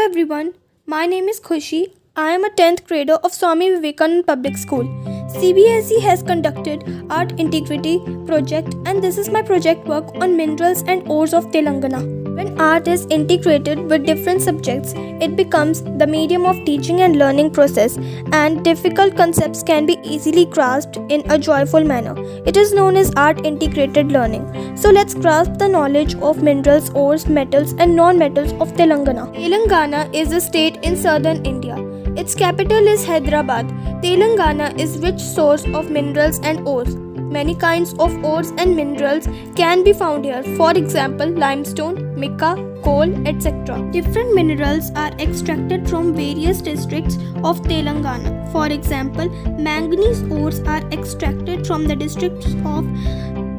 everyone, my name is Khushi. I am a 10th grader of Swami Vivekananda Public School. CBSE has conducted Art Integrity project and this is my project work on minerals and ores of Telangana. When art is integrated with different subjects, it becomes the medium of teaching and learning process and difficult concepts can be easily grasped in a joyful manner. It is known as art integrated learning. So let's grasp the knowledge of minerals, ores, metals and non-metals of Telangana. Telangana is a state in southern India. Its capital is Hyderabad. Telangana is rich source of minerals and ores. Many kinds of ores and minerals can be found here. For example, limestone, mica, coal, etc. Different minerals are extracted from various districts of Telangana. For example, manganese ores are extracted from the districts of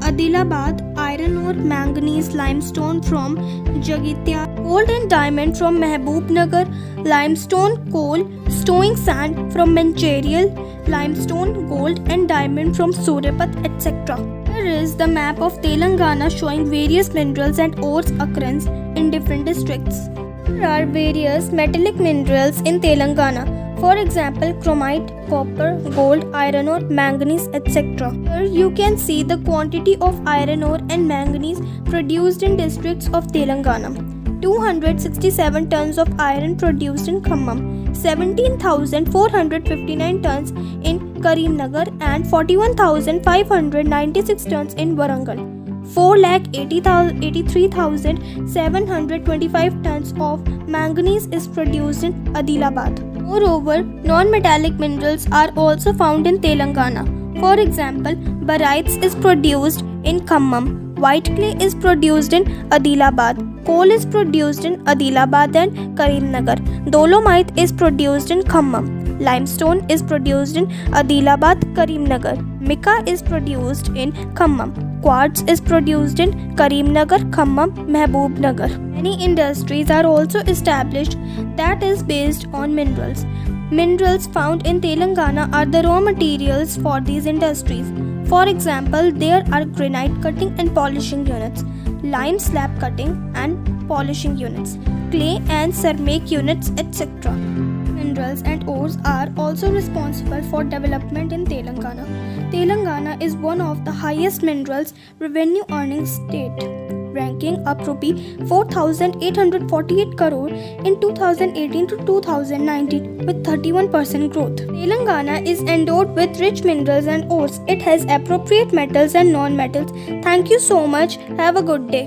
Adilabad, iron ore, manganese, limestone from Jagitiya, gold and diamond from Mehboob-nagar, limestone, coal, stowing sand from Mancherial, limestone, gold and diamond from Suryapet, etc. Here is the map of Telangana showing various minerals and ores occurrence in different districts. There are various metallic minerals in Telangana. For example, chromite, copper, gold, iron ore, manganese, etc. Here you can see the quantity of iron ore and manganese produced in districts of Telangana. 267 tons of iron produced in Khammam, 17,459 tons in Karimnagar and 41,596 tons in Warangal. 4,83,725 tons of manganese is produced in Adilabad. Moreover, non-metallic minerals are also found in Telangana. For example, barytes is produced in Khammam, white clay is produced in Adilabad, coal is produced in Adilabad and Karimnagar, dolomite is produced in Khammam, limestone is produced in Adilabad, Karimnagar, mica is produced in Khammam, quartz is produced in Karimnagar, Khammam, Mehboob-nagar. Many industries are also established that is based on minerals. Minerals found in Telangana are the raw materials for these industries. For example, there are granite cutting and polishing units, lime slab cutting and polishing units, clay and ceramic units, etc. Minerals and ores are also responsible for development in Telangana. Telangana is one of the highest minerals revenue earning state, ranking up Rupee 4,848 crore in 2018 to 2019 with 31% growth. Telangana is endowed with rich minerals and ores. It has appropriate metals and non-metals. Thank you so much. Have a good day.